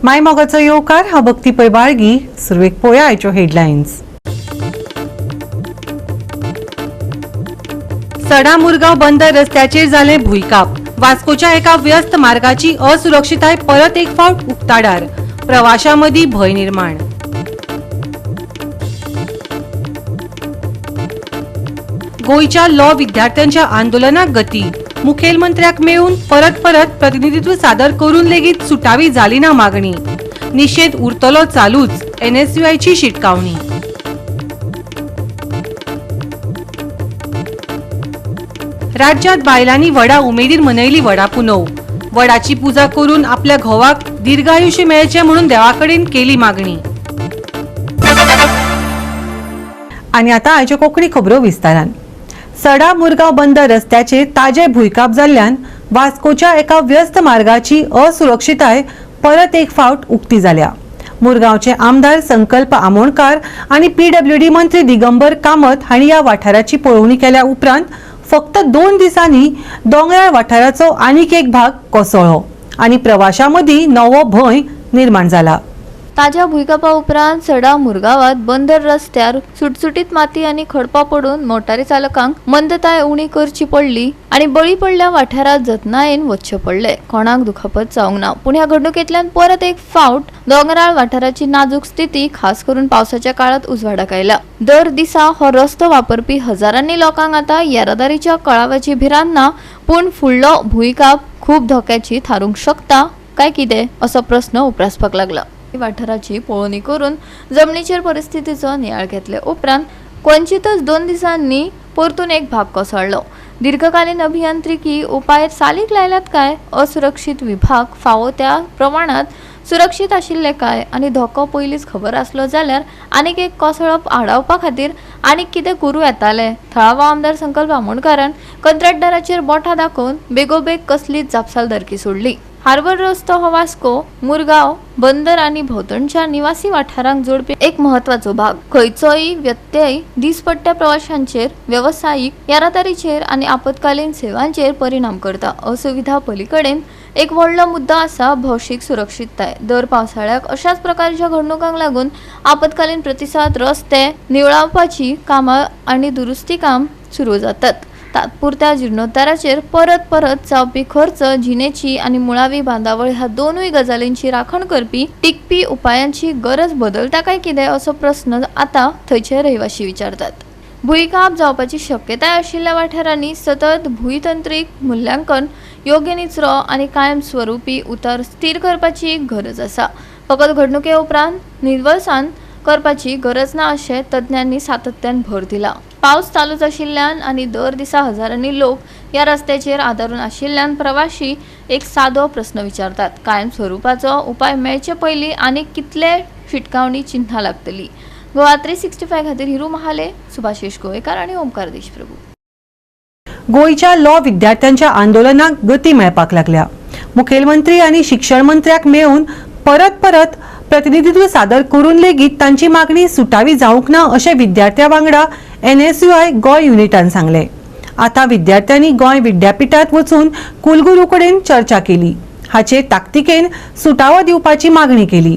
माय मोगाचो येवकार हा भक्ती पै बाळगी सुरवेक पोया आयच्यो हेडलायन्स। सडा मुरगांव बंदर रस्त्याचेर जाले भुईकाप। वास्कोच्या एका व्यस्त मार्गाची असुरक्षिताय परत एक फावट उक्ताडार। प्रवाशांमदी भय निर्माण। गोयच्या लॉ विद्यार्थ्यांच्या आंदोलनाक गती। मुखेलमंत्र्याक मेळून परत प्रतिनिधित्व सादर करून लेगीत सुटावी जाली ना मागणी। निषेध उरतलो चालूच, NSUIची शिटकावणी। राज्यात बायलांनी वडा उमेदीर मनयली वडा पुनव। वडाची पूजा करून आपल्या घोवाक दीर्घायुष्य मेळचे म्हणून देवाकडेन केली मागणी। आणि आता आयच्यो कोंकणी खबरो विस्तारान। सडा मुरगांव बंदर रस्त्याचे ताजे भुईकाप जाल्ल्यान वास्कोच्या एका व्यस्त मार्गाची असुरक्षिताय परत एक फावट उक्ती जाल्या। मुरगांवचे आमदार संकल्प आमोणकार आणि PWD मंत्री दिगंबर कामत हांणी या वाठाराची पळोवणी केल्या उपरांत फक्त 2 दिसांनी दोंगराळ वाठाराचो आनीक एक भाग कोसळ्ळो आणि प्रवाशांमदी नवो भय निर्माण जाला। ताज्या भुईकापा उपरांत सडा मुरगांवात बंदर रस्त्यार सुटसुटीत माती आणि खडपा पडून मोटारी चालकांक मंदताय उणी करची पडली आणि बळी पडल्या वाठारात जतनायेन वचचे पडले। कोणाक दुखापत जावंक ना, पूण ह्या घडणुकेंतल्यान परत एक फावट दोंगराळ वाठाराची नाजूक स्थिती खास करून पावसाच्या काळात उजवाडाक आयला। दर दिसा हो रस्तो वापरपी हजारांनी लोकांक आता येरादारीच्या कळावाची भिरांत ना, पूण फुडलो भुईकाप खूप धोक्याची थारूंक शकता काय कितें असो प्रस्न उपरासपाक लागला। वाठाराची पळोवणी करून जमनीचेर परिस्थितीचो नियाळ घेतले उपरांत क्वचितच 2 दिसांनी परतून एक भाग कोसळ्ळो। दीर्घकालीन अभियांत्रिकी उपाय चालीक लायल्यात काय, असुरक्षित विभाग फावो त्या प्रमाणात सुरक्षित आशिल्ले काय आणि धोको पयलींच खबर आसलो जाल्यार आनीक एक कोसळप आडावपा खातीर आनीक कितें करूं येताले। थळावो आमदार संकल्प आमोणकारान कंत्राटदाराचेर बोटां दाखोवन बेगोबेग कसलीच जापसालदारकी सोडली। हार्बर रस्तो हो वास्को, मुरगांव, बंदर आणि भोवतणच्या निवासी वाठारांक जोडपी एक महत्वाचो भाग। खंयचोय व्यत्यय दिसपट्ट्या प्रवाशांचेर, व्यावसायिक येरादारीचेर आणि आपत्कालीन सेवांचेर परिणाम करता। असुविधा पलीकडेन एक व्हडलो मुद्दा आसा भौशीक सुरक्षितताय। दर पावसाळ्याक अशाच प्रकारच्या घडणुकांक लागून आपत्कालीन प्रतिसाद, रस्ते निवळावपाची कामां आणि दुरुस्ती काम सुरू जातात। तात्पुरत्या जीर्णोद्धाराचेर परत जावपी खर्च, जिनेची आणि मुळावी बांदावळ ह्या दोनूय गजालींची राखण करपी टिकपी उपायांची गरज बदलता काय कितें असो प्रस्न आता थंयचे रहिवाशी विचारतात। भुईकाप जावपाची शक्यताय आशिल्ल्या वाठारांनी सतत भूतंत्रीक मूल्यांकन, योग्य निचरो आणि कायमस्वरूपी उतार स्थिर करपाची गरज आसा। फकत घडणुके उपरांत निवळसाण करपाची गरज ना अशें तज्ञांनी सातत्यान भर दिला। पावस चालूच आशिल्ल्यान आणि दर दिसा हजारांनी लोक या रस्त्याचेर आदारून आशिल्ल्यान प्रवाशी एक सादो प्रस्न विचारतात, कायम स्वरूपाचो उपाय मेळचे पयलीं आनीक कितले शिटकावणी चिन्हां लागतली। गोवा 365 खातीर हिरू महाले, सुभाशीश गोयकार आणि ओमकार देशप्रभू। गोयच्या लॉ विद्यार्थ्यांच्या आंदोलनाक गती मेळपाक लागल्या। मुखेलमंत्री आणि शिक्षण मंत्र्याक मेळून परत प्रतिनिधित्व सादर करून लेगीत तांची मागणी सुटावी जावंक ना अशें विद्यार्थ्यां वांगडा NSUI गोय युनिटान सांगले। आता विद्यार्थ्यांनी गोय विद्यापीठात वचून कुलगुरू कडेन चर्चा केली। हाचे ताकतिकेन सुटावो दिवपाची मागणी केली।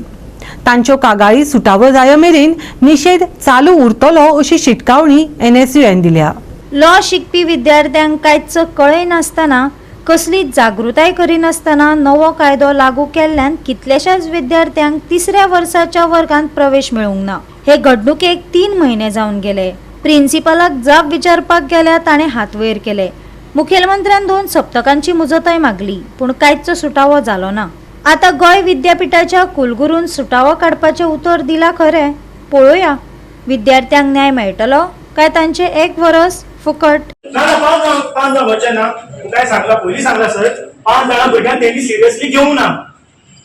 तांच्यो कागाळी सुटावो जाय मेरेन निषेध चालू उरतलो अशी शिटकावणी NSUIन दिल्या। लॉ शिकपी विद्यार्थ्यांक कांयच कळय नासतना, कसलीच जागृताय करिनासतना नवो कायदो लागू केल्ल्यान कितलेशाच विद्यार्थ्यांक 3ऱ्या वर्साच्या वर्गांत प्रवेश मेळूंक ना। हे घडणुकेक 3 म्हयने जावन गेले। प्रिन्सिपलाक जाप विचारपाक गेल्या ताणें हात वयर केले। मुखेलमंत्र्यान 2 सप्तकांची मुजतय मागली, पूण कांयच सुटावो जालो ना। आता गोंय विद्यापीठाच्या कुलगुरून सुटावो काडपाचें उतर दिला खरें, पळोवया विद्यार्थ्यांक न्याय मेळटलो काय तांचे 1 वर्स फुकट। पांच जाण वचचे ना, काय सांगला पयलीं सांगला सर, 5 जाणां भुरग्यांक तेणी सिरियसली घेवंक ना।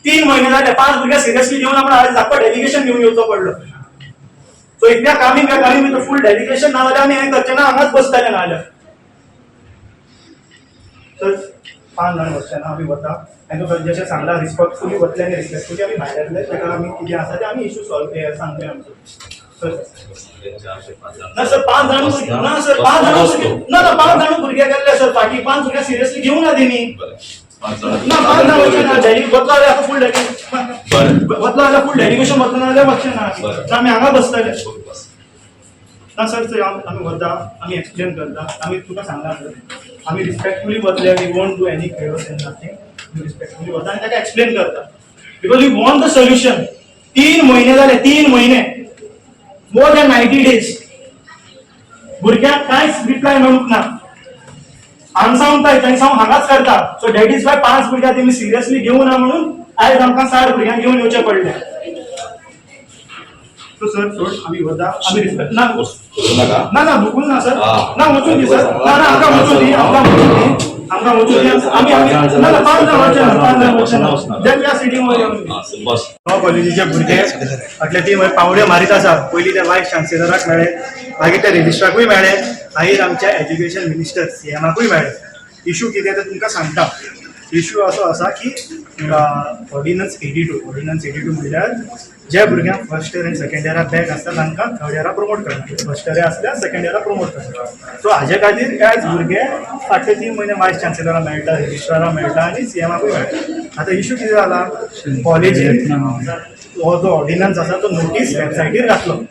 3 म्हयने जाले 5 भुरग्यांक सिरियसली घेवंक ना, पण आज दाखवा डेलिगेशन घेवन येवचो पडलो। सो इतल्या कामी भितर फुल डेलिगेशन ना जाल्यार आमी हें करचें ना, हांगाच बसताले ना जाल्यार। सर 5 जाण वचचे ना, आमी वता तांकां जशें सांगला रिस्पेक्टफुली वतले आनी रिस्पेक्टफुली आमी भायर येतले, ताका आमी कितें आसा तें आमी इशू सॉल्व सांगतले आमचो। ना सर 5 जाण ना सर 5 जाण ना 5 जाण भुरगे गेल्ले सर फाटी 5 भुरगे सिरियसली घेवंक ना तेणी ना 5 जाण वचचे ना डेली वतलो आता फुल डेली वतलो जाल्यार फूल डेडिकेशन वतलो जाल्यार वचचें ना तर आमी हांगा बसतले ना सर सर आमी वता आमी एक्सप्लेन करता आमी तुका सांगला आमी रिस्पेक्टफुली वतले we won't do any favours and nothing respectfully वता आनी ताका एक्सप्लेन करता because we want the solution 3 महिने जाले 3 महिने मोर दॅन 90 days भुरग्यांक कांयच रिप्लाय मेळूंक ना हांगा सांगताय तांकां हांव हांगाच करता सो दॅट इज वाय 5 भुरग्यां तेमी सिरियसली घेवं ना म्हणून आयज आमकां 7 भुरग्यांक घेवन येवचें पडलें सो सर सोड आमी वता आमी रिस्पेक्ट ना ना ना दुखून ना सर ना वचून दी सर ना ना आमकां वचून दी आमकां वचून दी आमी आमी ना ना 5 जाण वचचे ना then we are sitting over कॉलेजीचे भुरगे फाटले 3 महिने पावड्यो मारीत आसा पयलीं ते वायस चान्सेलराक मेळ्ळे मागीर ते रेजिस्ट्राकूय मेळ्ळे मागीर आमच्या एज्युकेशन मिनिस्टर सीएमाकूय मेळ्ळे इशू कितें तें तुमकां सांगता इशू असो आसा की ऑर्डिनन्स 82 म्हणल्यार जे भुरग्यांक फर्स्ट इयर आनी सेकंड इयरा बॅक आसता तांकां थर्ड इयरा प्रमोट करता फर्स्ट इयरा आसल्यार सेकंड इयरा प्रमोट करता सो हाजे खातीर आयज भुरगे फाटले 3 महिने वायस चान्सेलरा मेळटा रेजिस्ट्रारा मेळटा आनी सीएमाकूय मेळटा आतां इशू कितें जाला कॉलेजीन हो जो ऑर्डिनन्स आसा तो नोटीस वेबसायटीर घातलो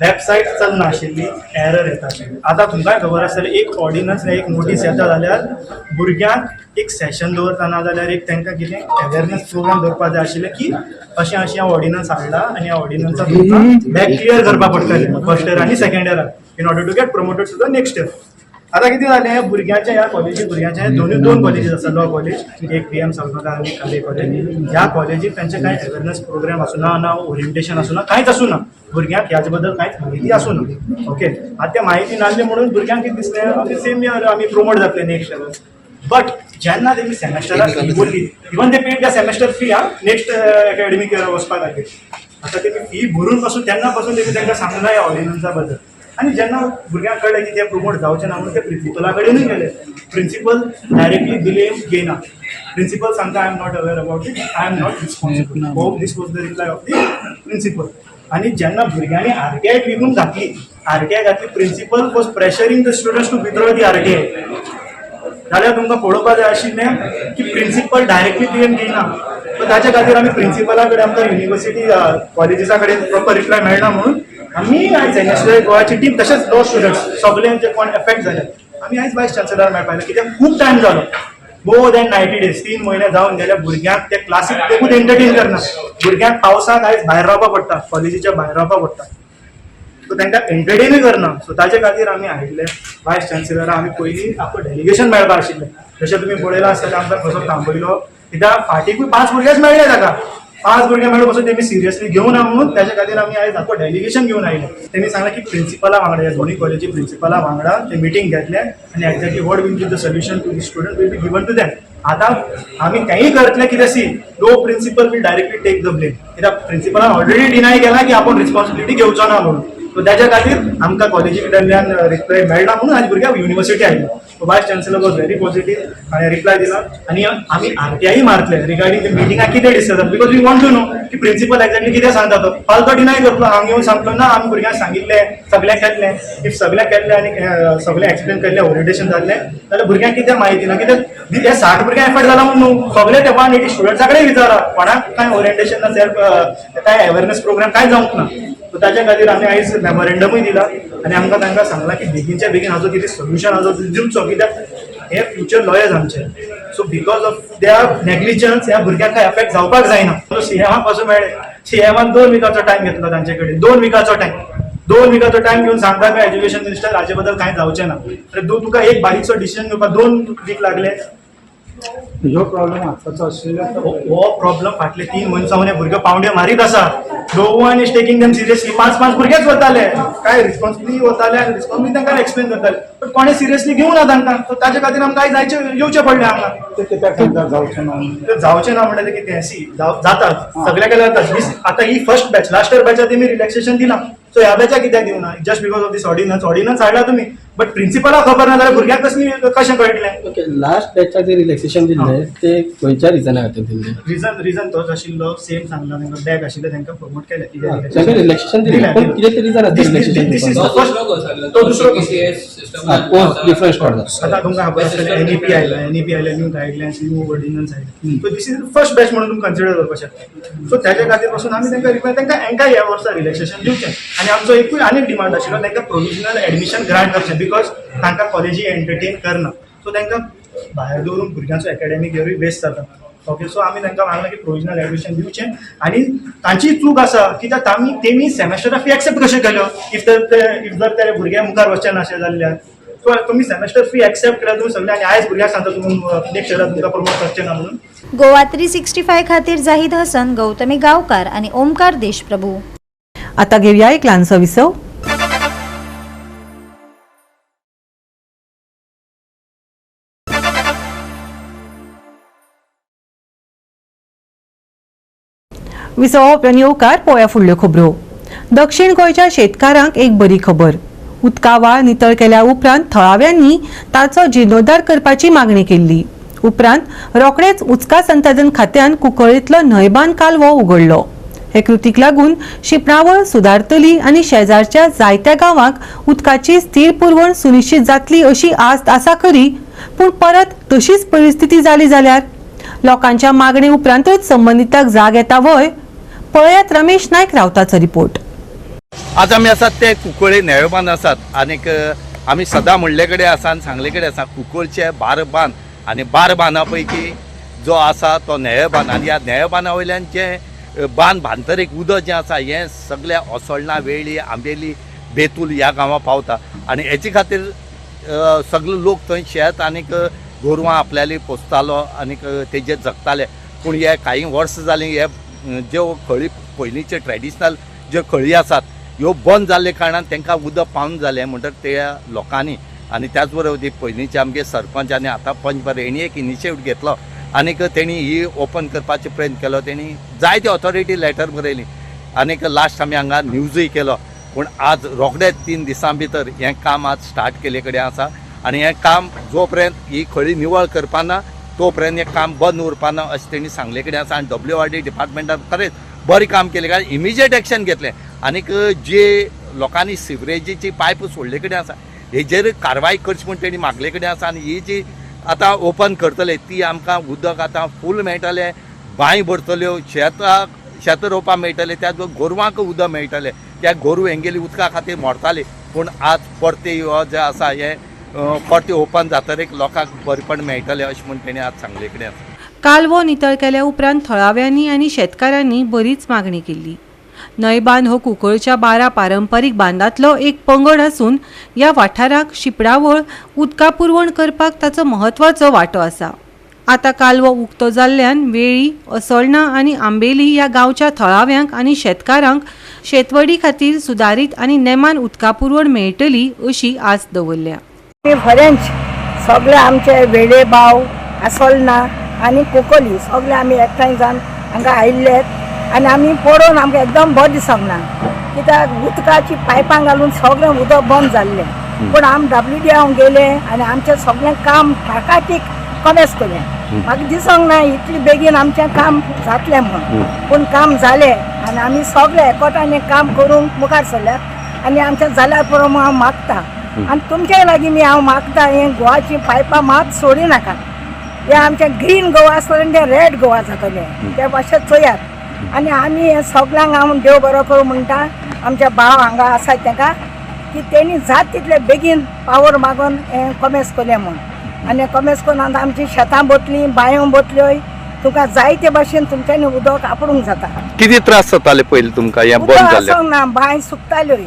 वेबसायट चलना आशिल्ली एरर येता आतां तुमकांय खबर आसतलें एक ऑर्डिनन्स एक नोटीस येता जाल्यार भुरग्यांक एक सेशन दवरता ना जाल्यार एक तांकां कितें अवेरनेस प्रोग्राम दवरपाक जाय आशिल्लें की अशें अशें हांव ऑर्डिनन्स हाडला आनी ह्या ऑर्डिनन्सा तुमकां बॅक क्लियर करपाक पडटलें फर्स्ट इयर आनी सेकंड इयराक in order to get promoted to the next year आतां कितें जालें भुरग्यांच्या ह्या कॉलेजी भुरग्यांचे दोन कॉलेजीस आसा लॉ कॉलेज एक PM सावंतवाडी आनी काले कॉलेज ह्या कॉलेजीक तांचे कांय अवेरनेस प्रोग्राम आसूना ना ओरिएंटेशन आसूना कांयच आसूना भुरग्यांक ह्याचे बद्दल कांयच म्हायती आसूना ओके आतां तें म्हायती नासली म्हणून भुरग्यांक कितें दिसलें सेम इयर आमी प्रमोट जातले नेक्स्ट लेवल बट जेन्ना तेमी सेमेस्टराक फी भरली इवन ते paid the semester fee next academic year वचपा खातीर आतां तेमी फी भरून पासून तेन्ना पासून तेमी तांकां सांगना ह्या ऑर्डिनन्सा बद्दल आनी जेन्ना भुरग्यांक कळ्ळें की ते प्रमोट जावचें ना म्हणून ते प्रिंसिपला कडेनूय गेले प्रिंसिपल डायरेक्टली ब्लेम घेयना प्रिंसिपल सांगता I am not aware about it I am not responsible hope this was the reply of the principal आनी जेन्ना भुरग्यांनी RTI लिहून घातली RTI घातली principal was pressuring the students to withdraw the RTI जाल्यार तुमकां पळोवपाक जाय आशिल्लें की प्रिंसिपल डायरेक्टली ब्लेम घेयना सो ताचे खातीर आमी प्रिंसिपला कडेन आमकां युनिवर्सिटी कॉलेजीसा कडेन प्रॉपर रिप्लाय मेळना म्हणून आमी आयज एनएसयूआय गोवाची टीम तशेंच लॉ स्टुडंट्स सगळे जे कोण एफेक्ट जाले आमी आयज वायस चान्सेलर मेळपाक आयले कित्याक खूब टायम जालो मोर दॅन 90 days 3 महिने जावन गेले भुरग्यांक ते क्लासीक लेगूच एंटरटेन करना भुरग्यांक पावसाक आयज भायर रावपाक पडटा कॉलेजीच्या भायर रावपाक पडटा सो तांकां एंटरटेनूय करना सो ताचे खातीर आमी आयिल्ले वायस चान्सेलरा आमी पयलीं आपलो डेलिगेशन मेळपाक आशिल्लें जशें तुमी पळयलां आसतलें आमकां कसो थांबयलो कित्याक फाटीकूय 5 भुरगेच मेळ्ळे ताका 5 भुरगे मेळून पासून तेमी सिरियसली घेवं ना म्हणून ताचे खातीर आमी आयज आपलो डेलिगेशन घेवन आयले तेमी सांगलें की प्रिंसिपला वांगडा ह्या दोनूय कॉलेजी प्रिंसिपला वांगडा ते मिटींग घेतले आनी exactly what will be the solution to the student will be given to them आतां आमी तेंय करतले कितें see no principal will directly take the blame कित्याक प्रिंसिपलान ऑलरेडी डिनाय केला की आपूण रिस्पॉन्सिबिलिटी घेवचो ना म्हणून सो ताच्या खातीर आमकां कॉलेजी कडल्यान रिप्लाय मेळना म्हणून आयज भुरग्यांक युनिवर्सिटी आयलो vice chancellor was very positive आणि रिप्लाय दिला आणि आम्ही RTI मारतले रिगार्डिंग द मिटिंगाक कितें डिस्कस जाता because we want to know की प्रिंसिपल एक्झॅक्टली कितें सांगता तो फालतो डिनाय करतलो हांव येवन सांगतलो ना आमी भुरग्यांक सांगिल्लें सगळ्यांक केल्लें इफ सगळ्यांक केल्लें आनी सगळें एक्सप्लेन केल्लें ओरिएंटेशन जाल्लें जाल्यार भुरग्यांक कितें म्हायती ना कित्याक हे 60 भुरग्यांक एफर्ट जाला म्हणून न्हू सगळे ते 180 स्टुडंट्सा कडेन विचारा कोणाक कांय ओरिएंटेशन ना सेल्फ कांय अवेरनेस प्रोग्राम कांय जावंक ना सो ताच्या खातीर आमी आयज मेमोरेंडमूय दिला आनी आमकां तांकां सांगला की बेगीनच्या बेगीन हाजो कितें सोल्युशन हाजो दिवचो कित्याक हे फ्युचर लॉयर्स आमचे so because of their negligence ह्या भुरग्यांक काय एफेक्ट जावपाक जायना सीएमाक पासून मेळ्ळे सीएमान 2 विकाचो टायम घेतलो तांचे कडेन 2 विकाचो टायम घेवन सांगता काय एज्युकेशन मिनिस्टर हाचे बद्दल कांय जावचें ना तुका एक बारीकसो डिसिजन घेवपाक 2 वीक लागले ह्यो प्रॉब्लेम आतांचो आशिल्लो हो प्रॉब्लेम फाटले 3 म्हयने सावन भुरगे पावंड्या मारीत आसा no one is taking them seriously 5 भुरगेच वताले काय रिस्पॉन्सिबिलिटी वताले आनी रिस्पॉन्सिबिलिटी तांकां एक्सप्लेन करताले बट कोणें सिरियसली घेवं ना तांकां सो ताचे खातीर आमकां आयज जायचे येवचें पडलें हांगा ते कित्याक जावचें ना ते जावचें ना म्हणल्यार कितें सी जाता सगळ्याक जाता आतां ही फर्स्ट बॅच लास्ट इयर बॅचा तेमी रिलॅक्सेशन दिलां सो ह्या बॅचा कित्याक दिवना just because of this ordinance हाडला तुमी बट प्रिन्सिपलाक खबर ना जाल्यार भुरग्यांक कशें कळटलें? ओके, लास्ट बॅचाक जे रिलॅक्सेशन दिल्लें ते खंयच्या रिजना खातीर दिल्लें? रिजन तोच आशिल्लो, सेम सांगला तांकां, बॅक आशिल्ले तांकां प्रमोट केलें. तांकां रिलॅक्सेशन दिलें, पूण कितें तरी रिजन आसा रिलॅक्सेशन तो दुसरो डिफरन्स पडला. आतां तुमकां खबर आसतलें NEP आयल्या न्यू गायडलायन्स, न्यू ऑर्डिनन्स आयले. So this is first batch म्हणून तुमी कन्सिडर करपाक शकता. सो त्याच्या खातीर पासून आमी तांकां हांकां ह्या वर्सा रिलॅक्सेशन दिवचें. आनी आमचो एकूय आनीक डिमांड आशिल्लो, तांकां प्रोविजनल एडमिशन ग्रांट करचें, बिकॉज तांकां कॉलेजी एंटरटेन करना. सो तांकां भायर दवरून भुरग्यांचो एकाडेमीक इयरूय वेस्ट जाता. ओके, सो आमी तांकां सांगलें की प्रोविजनल एडमिशन दिवचें. आनी तांची चूक आसा कित्याक तेमी सेमेस्टरा फी एक्सेप्ट कशें केल्यो इफ जर ते भुरगे मुखार वचचे नाशे जाल्ल्यार. सो तुमी सेमेस्टर फी एक्सेप्ट केल्यार तुमी सगळे, आनी आयज भुरग्यांक सांगता तुमी नेक्स्ट इयराक तुमकां प्रमोट करचें ना म्हणून. गोवा 365 खातीर जाहीद हसन, गौतमी गांवकार आणि ओमकार देशप्रभू. आता घेऊया एक ल्हानसो विसव. विसव येवकार पळोवया फुडल्यो खबरो. दक्षिण गोंयच्या शेतकारांक एक बरी खबर. उदका व्हाळ नितळ केल्या उपरांत थळाव्यांनी ताचो जिर्णोद्धार करपाची मागणी केल्ली. उपरांत रोखडेच उदका संसाधन खात्यान कुंकळ्ळेंतलो न्हंयबांद कालवो उगडलो. हे कृतीक लागून शिंपणावळ सुदारतली आनी शेजारच्या जायत्या गांवांक उदकाची स्थिर पुरवण सुनिश्चित जातली अशी आस्त आसा खरी, पूण परत तशीच परिस्थिती जाली जाल्यार लोकांच्या मागणे उपरांतच संबंधिताक जाग येता वय. पळयात रमेश नायक रावताचो रिपोर्ट. आज आमी आसात ते कुंकळ्ळे न्हंयबांद आसात. आनीक आमी सदां म्हणले कडेन आसा आनी सांगले कडेन आसा कुंकळचे 12 बांद आनी 12 बांदा पैकी जो आसा तो न्हंयबांद. आनी ह्या न्हंयबांदा वयल्यान जे बांद बांदतरेक उदक जें आसा हें सगळ्या ओसोळणा, वेळी, आंबेली, बेतूल ह्या गांवां पावता. आनी हेचे खातीर सगळे लोक थंय शेत आनीक गोरवां आपल्याली पोसतालो आनीक तेजे जगताले. पूण हे काही वर्स जालीं हे ज्यो खळी पयलींचे ट्रेडिशनल ज्यो खळी आसात ह्यो बंद जाल्ले कारणान तांकां उदक पावना जालें. म्हणटच त्या लोकांनी आनी त्याच बरोबर ती पयलींचे आमगे सरपंच आनी आतां पंच बरें हेणी एक इनिशिएटीव घेतलो आनीक तेणी ही ओपन करपाचो प्रयत्न केलो. तेणी जायते ऑथॉरिटी लेटर बरयली आनीक लास्ट आमी हांगा न्यूजूय केलो. पूण आज रोखडेच 3 दिसां भितर हें काम आज स्टार्ट केले कडेन आसा. आनी हें काम जो पर्यंत ही खळी निवळ करपाना तो पर्यंत हें काम बंद उरपाना अशें तेणी सांगले कडेन आसा. आनी WRD डिपार्टमेंटान खरेंच बरें काम केलें कारण इमिजिएट एक्शन घेतलें. आनीक जे लोकांनी सिवरेजीची पायप सोडले कडेन आसा हेजेर कारवाय करची म्हूण तेणी मागले कडेन आसा. आनी ही जी आतां ओपन करतले ती आमकां उदक आतां फूल मेळटलें, बांय भरतल्यो, शेत रोवपाक मेळटलें, त्याच बरोबर गोरवांक उदक मेळटलें. त्या गोरवां हेंगेली उदका खातीर मरताली. पूण आज परते हो जे आसा हे परते ओपन जातरीक लोकांक बरेपण मेळटलें अशें म्हूण तेणी आज सांगले कडेन आसा. कालवो नितळ केल्या उपरांत थळाव्यांनी आनी शेतकारांनी बरीच मागणी केल्ली. न्हंयबांद हो कुंकळच्या 12 पारंपारीक बांदांतलो एक पंगड आसून ह्या वाठाराक शिंपणावळ उदका पुरवण करपाक ताचो महत्वाचो वांटो आसा. आतां कालवो उक्तो जाल्ल्यान वेळी, असोळणा आनी आंबेली ह्या गांवच्या थळाव्यांक आनी शेतकारांक शेतवडी खातीर सुदारीत आनी नेमान उदका पुरवण मेळटली अशी आस्त दवरल्या. फरेंच सगळे आमचे वेळे बाव, आसोळणा आनी कोकोली सगळे आमी एकठांय जावन हांगा आयिल्लेत आनी आमी पळोवन आमकां एकदम बरें दिसोंक ना. कित्याक उदकाची पायपां घालून सगळें उदक बंद जाल्लें. पूण आमी WD हांव गेले आनी आमचें सगळें काम टाकाटीक कमेस केलें. म्हाका दिसोंक ना इतली बेगीन आमचें काम जातलें म्हणून. पूण काम जालें आनी आमी सगळे एकवटान काम करूंक मुखार सरल्यात आनी आमचें जाल्यार पुरो हांव मागता. आनी तुमचे लागीं हांव मागता हें गोवाची पायपां मात सोडी नाका. हें आमचें ग्रीन गोवा आसतलें तें रेड गोवा जातलें ते भाशेन चोयात. आनी आमी हे सगळ्यांक हांव देव बरो करूं म्हणटा आमच्या भाव हांगा आसा ताका की तेणी जात तितले बेगीन पावर मागून हें कमेस केलें म्हणून. आनी कमेस करून आतां आमची शेतां बोतली, बांयो बोतल्योय तुका जायते भाशेन तुमच्यांनी उदक आपणूंक जाता. कितें त्रास जाताले पयलीं तुमकां हें बंद जालें? आसूंक ना, बांय सुकताल्योय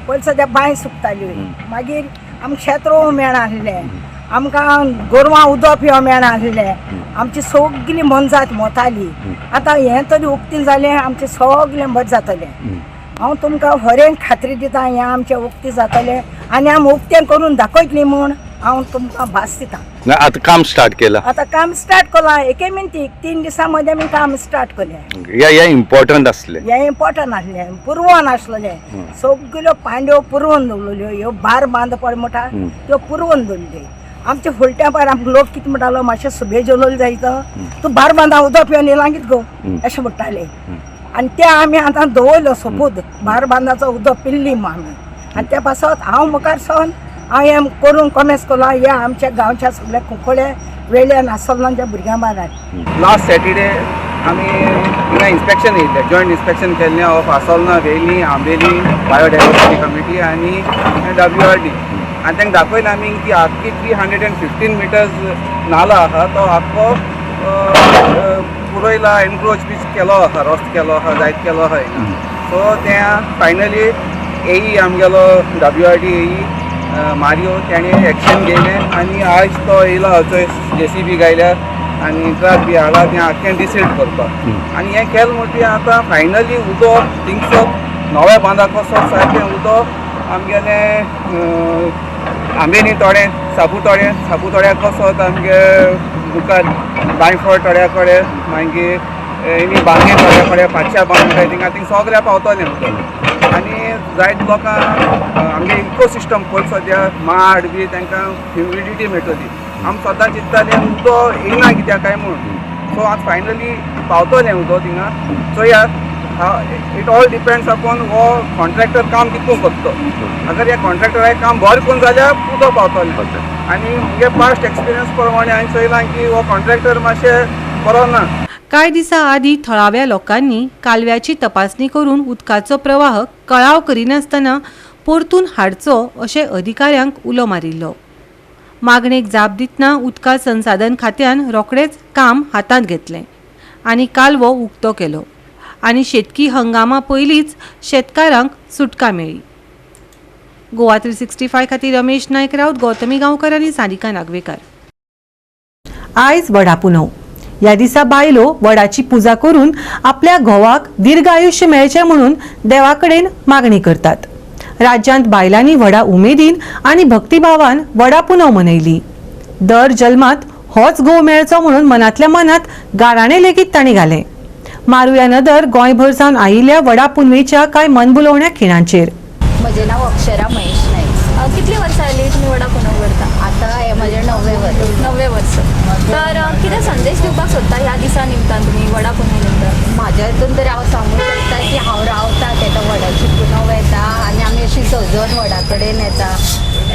पयलीं सद्या बांय सुकताल्योय. मागीर आमकां शेत रोवंक मेळनासलें, आमकां गोरवां उदक पिवंक मेळनासलें, आमची सगळी मनजात मोताली. आतां हें तरी उक्ती जालें आमचें सगळें बरें जातलें. हांव तुमकां खरें खात्री दिता हें आमचें उक्ती जातलें आनी आमी उक्तें करून दाखयतलीं म्हूण हांव तुमकां भास दितां. ना आता काम स्टार्ट केलं आता काम स्टार्ट केलं एके मिनटीक 3 दिसांमध्ये मी काम स्टार्ट केलें. या इम्पॉर्टंट असले हे इम्पॉर्टंट आसलें, पुरवण आसलेलें. सगळ्यो पांड्यो पुरवण दवरल्यो. ह्यो बार बांद पड म्हणटा त्यो पुरवण दवरल्यो. आमच्या फुलट्या पार आमकां लोक कितें म्हणटालो, मातशें सुबे जेवलें जायतं, तूं बार बांदा उदक पिवन येयलां कितें गो अशें म्हणटाले. आनी ते आमी आतां दवरल्यो सोपूत बार बांदाचो उदक पिल्ली म्हूण आमी. आनी त्या पासत हांव मुखार सावन हांव हें करून कॉमेस केलां. हे आमच्या गांवच्या सगळ्या कुंकळे वेळेन आसलनांच्या भुरग्यां बारात. लास्ट सॅटरडे आमी हिंगा इन्स्पेक्शन येयल्लें, जॉयंट इन्स्पेक्शन केल्लें of Asolna, Velim, Ambeli, biodiversity committee आनी WRD. आनी तांकां दाखयलें आमी की आख्खी 315 मिटर्स नालो आहा तो आख्खो पुरोयला एनक्रोच बी केलो आहा, रस्ट केलो आहा, जायत केलो आहा हिंगा. सो त्या फायनली AE आमगेलो WRD AE मारियो तेणे एक्शन घेयलें आनी आयज तो येयला थंय JCB घायल्या आनी ट्रक बी हाडला तें आख्खें डिसेट करपाक. आनी हें केलें म्हणटी आतां फायनली उदक थिंगसर नव्या बांदाक कसो सारकें उदक आमगेलें आंबेनी थोडें सापुतोड्याक कसोत आमगे मुखार बायफोड थोड्या कडेन मागीर एनी बांगे थोड्या कडेन 500 बांगे थिंग सगळ्या पावतलें उदक. आनी जायत लोकांक आमगे इकोसिस्टम पळय सद्या माड बी तांकां ह्युमिडिटी मेळटली. आमी सदां चिंत्ताले उदक येयना कित्याक काय म्हणून. सो आज फायनली पावतलें उदक थिंगा. सो या इट ऑल डिपेंड्स अपॉन हो कॉन्ट्रॅक्टर काम कितको करतो. अगर ह्या कॉन्ट्रॅक्टराक काम बरें करून जाल्यार उदक पावतलें. आनी म्हगे पास्ट एक्सपिरियन्स प्रमाणे हांवें चयलां की हो कॉन्ट्रॅक्टर मातशें बरो ना. कांय दिसा आदी थळाव्या लोकांनी कालव्याची तपासणी करून उदकाचो प्रवाह कळाव करिनासतना परतून हाडचो अशें अधिकाऱ्यांक उलो मारिल्लो. मागणेक जाप दितना उदका संसाधन खात्यान रोखडेच काम हातांत घेतलें आनी कालवो उक्तो केलो आनी शेतकी हंगामा पयलींच शेतकारांक सुटका मेळ्ळी. गोवा 365 खातीर रमेश नायक रावत, गौतमी गांवकर आनी सारिका नागवेकार. आयज वडा पुनव. ह्या दिसा बायलो वडाची पुजा करून आपल्या घोवाक दीर्घ आयुष्य मेळचें म्हणून देवा कडेन मागणी करतात. राज्यांत बायलांनी व्हडा उमेदीन आनी भक्तिभावान वडा पुनव मनयली. दर जल्मात होच घोव मेळचो म्हणून मनांतल्या मनात गाराणें लेगीत तांणी घालें. मारुया नदर गोंयभर सावन आयिल्ल्या वडा पुनवेच्या कांय मनभुलोवण्या खिणांचेर. म्हजें नांव अक्षरा महेश नायक. कितली वर्सां जाली तुमी वडा पुनव करता? आतां हें म्हजें 9वें वर्स. 9वें वर्स. तर कितें संदेश दिवपाक सोदता ह्या दिसा निमतान तुमी वडा पुनव निमतान? म्हाज्या हितून तरी हांव सांगूंक शकता की हांव रावता तेन्ना वडाची पुनव येता आनी आमी अशी सजोवन वडा कडेन येता.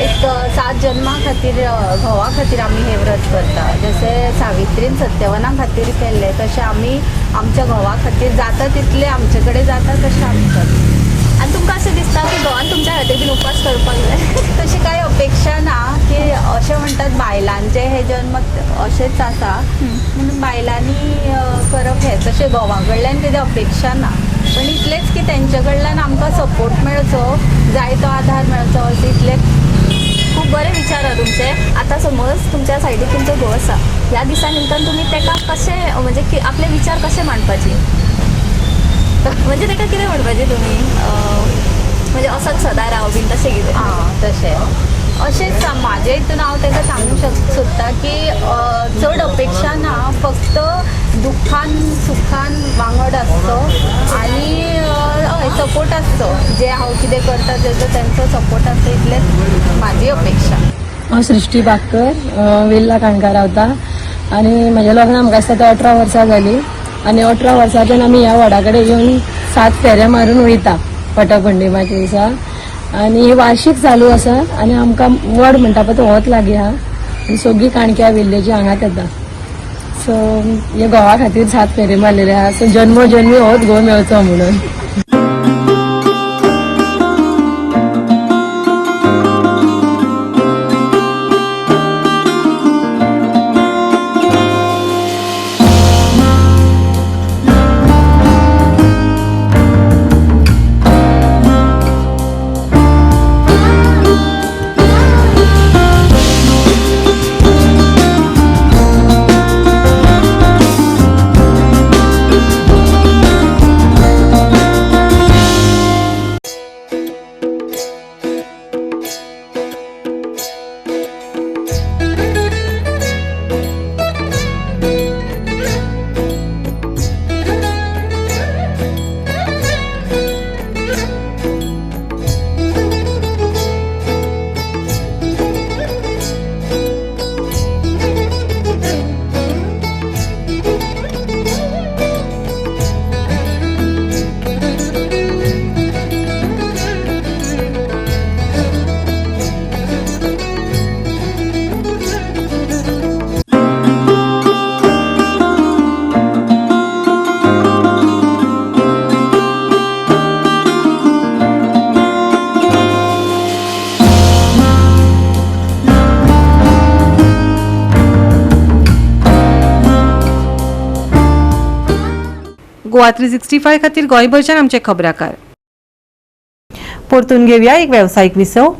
एक 7 जन्मां खातीर घोवा खातीर आमी हें व्रत करता. जशें सावित्रीन सत्यवना खातीर केल्लें तशें आमी आमच्या घोवा खातीर जाता तितलें आमचे कडेन जाता तशें आमी करता. आनी तुमकां अशें दिसता की घोवान तुमच्या खातीर बीन उपास करपाक जाय? तशी कांय अपेक्षा ना की अशें म्हणटात बायलांचे हे जन्म अशेंच आसा म्हणून बायलांनी करप हें तशें घोवा कडल्यान कितें अपेक्षा ना. पण इतलेंच की तेंचे कडल्यान आमकां सपोर्ट मेळचो, जाय तो आधार मेळचो अशें इतलें. खूब बरे विचार आहा तुमचे. आतां समज तुमच्या सायडीक तुमचो घोव आसा, ह्या दिसा निमतान तुमी तेका कशें म्हणजे आपले विचार कशे मांडपाचे? म्हणजे तेका कितें म्हणपाचें तुमी? म्हणजे असोच सदां राव बीन तशें कितें? तशें अशेंच म्हाजे हितून हांव तेका सांगूंक सोदता की चड अपेक्षा ना, फक्त दुखान सुखान वांगड आसचो आनी हय सपोर्ट आसचो. जे हांव कितें करता तेजो तेंचो सपोर्ट आसता इतलेंच म्हाजी अपेक्षा. हांव सृश्टी बाकर वेल्ला काणका रावता आनी म्हाज्या लग्नाक म्हाका दिसता 18 वर्सां जालीं आनी 18 वर्सांच्यान आमी ह्या वडा कडेन येवन 7 फेऱ्या मारून वयता पटपौर्णिमाच्या दिसा. आनी ही वार्षिक चालू आसा आनी आमकां वड म्हणटा पळय तो होच लागीं आहा आनी सगळीं काणक्या विलेजी हांगाच येता. सो हे घोवा खातीर 7 फेरे मारलेले आहा. सो जन्मोजन्मी होच घोव मेळचो म्हणून. गोवा 365 खातीर गोंयभरच्यान आमचे खबराकार. परतून घेवया एक वेवसायीक विसव.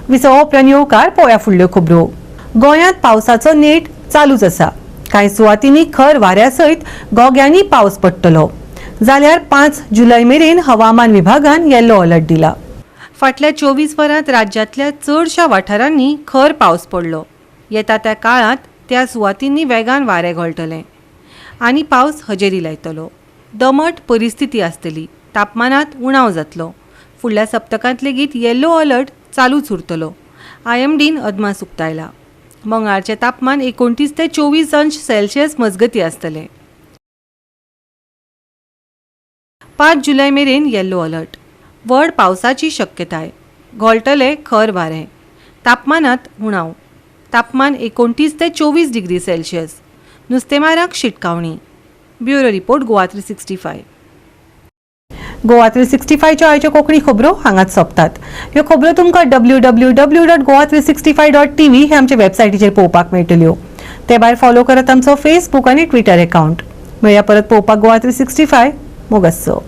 विसव उपरांत येवकार पळोवया फुडल्यो खबरो. गोंयांत पावसाचो नेट चालूच आसा. कांय सुवातींनी खर वाऱ्या सयत गोग्यांनी पावस पडटलो. जाल्यार 5 जुलय मेरेन हवामान विभागान येलो अलर्ट दिला. फाटल्या 24 वरांत राज्यांतल्या चडशा वाठारांनी खर पावस पडलो. येता त्या काळात त्या सुवातींनी वेगान वारें घोळटले आनी पावस हजेरी लायतलो. दमट परिस्थिती आसतली. तापमानात उणाव जातलो. फुडल्या सप्तकांत लेगीत येलो अलर्ट चालूच उरतलो. IMDन अदमास उक्तायला. मंगळारचे तापमान 29 ते 24 अंश सेल्सियस मजगती आसतले. 5 जुलय मेरेन येलो अलर्ट. व्हड पावसाची शक्यताय. घोळटले खर वारें. तापमानात उणाव. तापमान 29 ते 24 डिग्री सेल्सियस. नुस्तेमाराक शिटकावणी. Bureau report Goa 365. गोवा 365 च्यो आयच्यो कोंकणी खबरो हांगाच सोंपतात. ह्यो खबरो तुमकां www.goa365.tv हे आमचे वेबसायटीचेर पळोवपाक मेळटल्यो. ते भायर फॉलो करात आमचो फेसबूक आनी ट्विटर अकाउंट. मेळया परत पळोवपाक गोवा 365. मोगस्सो.